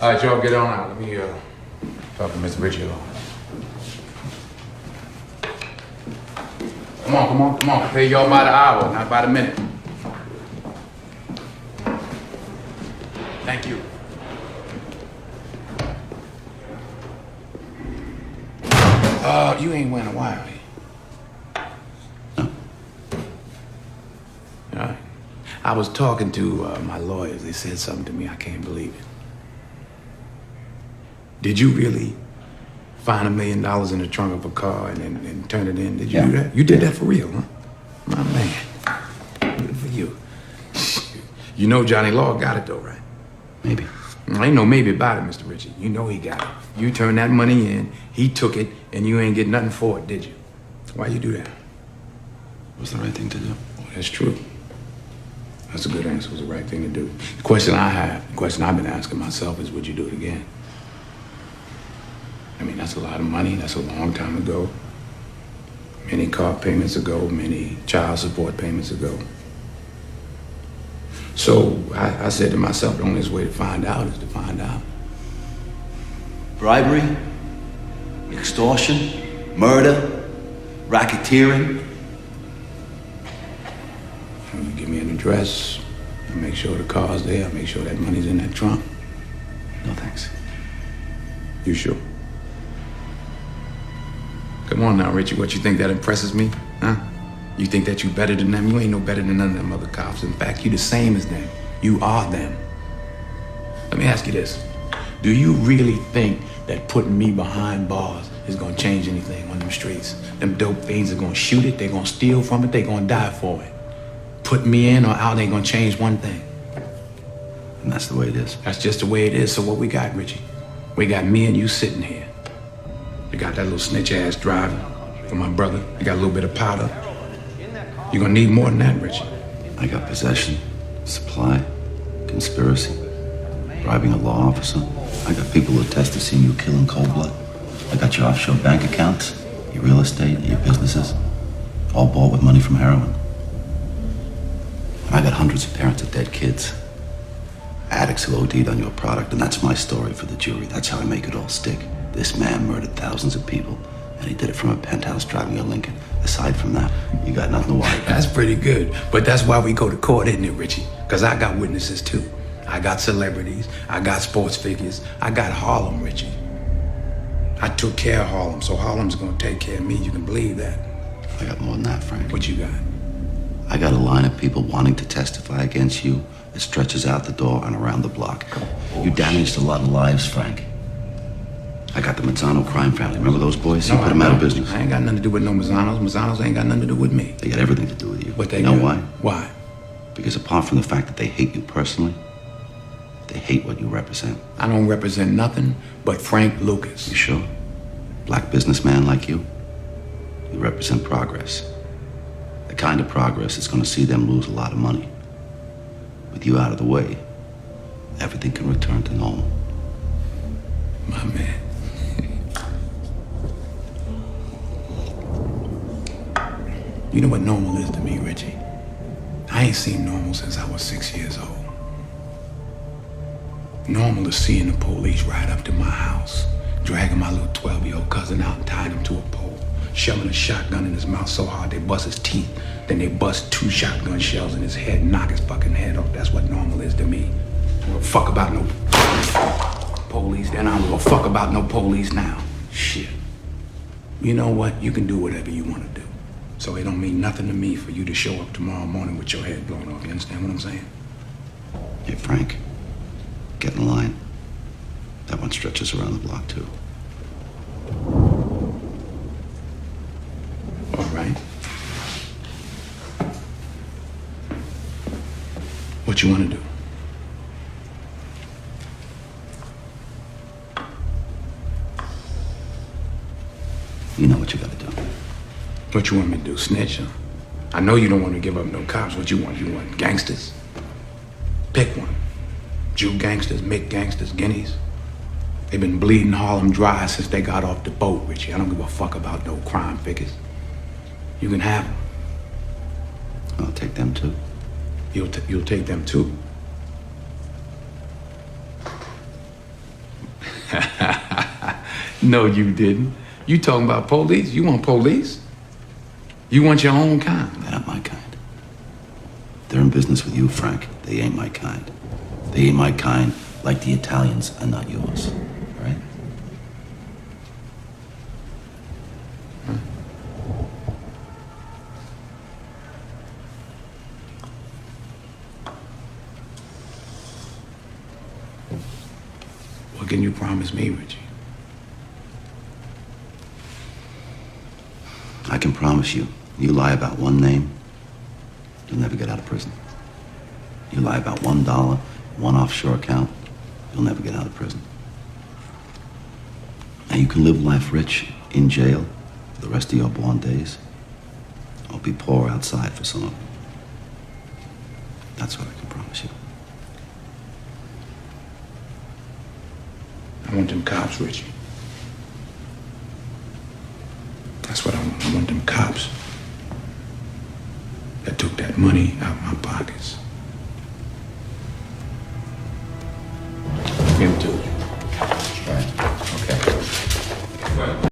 All right, y'all get on out. Let me talk to Miss Richie. Come on. Pay y'all by the hour, not by the minute. Thank you. You ain't wearing a wire, are you? No. All right. I was talking to my lawyers. They said something to me. I can't believe it. Did you really find $1 million in the trunk of a car and turn it in? Did you do that? You did that for real, huh? My man. Good for you. You know Johnny Law got it though, right? Maybe. Ain't no maybe about it, Mr. Richie. You know he got it. You turned that money in, he took it, and you ain't get nothing for it, did you? Why you do that? It was the right thing to do. Oh, that's true. That's a good answer. It was the right thing to do. The question I've been asking myself is, would you do it again? I mean, that's a lot of money. That's a long time ago. Many car payments ago, many child support payments ago. So I said to myself, the only way to find out is to find out. Bribery, extortion, murder, racketeering. You give me an address, I make sure the car's there, I make sure that money's in that trunk. No thanks. You sure? Come on now, Richie, what you think that impresses me, huh? You think that you better than them? You ain't no better than none of them other cops. In fact, you the same as them. You are them. Let me ask you this. Do you really think that putting me behind bars is gonna change anything on them streets? Them dope fiends are gonna shoot it, they're gonna steal from it, they're gonna die for it. Putting me in or out ain't gonna change one thing. And that's the way it is. That's just the way it is. So what we got, Richie? We got me and you sitting here. You got that little snitch ass driver for my brother. You got a little bit of powder. You're gonna need more than that, Richie. I got possession, supply, conspiracy, bribing a law officer. I got people who attest to seeing you kill in cold blood. I got your offshore bank accounts, your real estate, your businesses, all bought with money from heroin. And I got hundreds of parents of dead kids. Addicts who OD'd on your product, and that's my story for the jury. That's how I make it all stick. This man murdered thousands of people, and he did it from a penthouse driving a Lincoln. Aside from that, you got nothing to worry about. That's pretty good. But that's why we go to court, isn't it, Richie? Because I got witnesses, too. I got celebrities. I got sports figures. I got Harlem, Richie. I took care of Harlem, so Harlem's going to take care of me. You can believe that. I got more than that, Frank. What you got? I got a line of people wanting to testify against you. It stretches out the door and around the block. You damaged a lot of lives, Frank. I got the Mazzano crime family. Remember those boys? You put them out of business. I ain't got nothing to do with no Mazzanos. Mazzanos ain't got nothing to do with me. They got everything to do with you. But they know why? Why? Because apart from the fact that they hate you personally, they hate what you represent. I don't represent nothing but Frank Lucas. You sure? Black businessman like you? You represent progress. The kind of progress that's going to see them lose a lot of money. With you out of the way, everything can return to normal. My man. You know what normal is to me, Richie? I ain't seen normal since I was 6 years old. Normal is seeing the police ride up to my house, dragging my little 12-year-old cousin out and tying him to a pole, shoving a shotgun in his mouth so hard they bust his teeth, then they bust 2 shotgun shells in his head and knock his fucking head off. That's what normal is to me. I don't give a fuck about no police then. I don't give a fuck about no police now. Shit. You know what? You can do whatever you want to do. So it don't mean nothing to me for you to show up tomorrow morning with your head blown off. You understand what I'm saying? Hey, Frank, get in line. That one stretches around the block, too. All right. What you want to do? You know what you gotta do. What you want me to do, snitch, huh? I know you don't want to give up no cops. What you want? You want gangsters? Pick one. Jew gangsters, Mick gangsters, guineas. They've been bleeding Harlem dry since they got off the boat, Richie. I don't give a fuck about no crime figures. You can have them. I'll take them, too. You'll take them, too. No, you didn't. You talking about police? You want police? You want your own kind. They're not my kind. They're in business with you, Frank. They ain't my kind. They ain't my kind like the Italians are not yours. All right? What can you promise me, Richie? I can promise you, you lie about one name, you'll never get out of prison. You lie about $1, one offshore account, you'll never get out of prison. Now you can live life rich in jail for the rest of your born days, or be poor outside for some of them. That's what I can promise you. I want them cops, Richie. That's what I want. I want them cops that took that money out of my pockets. Give it to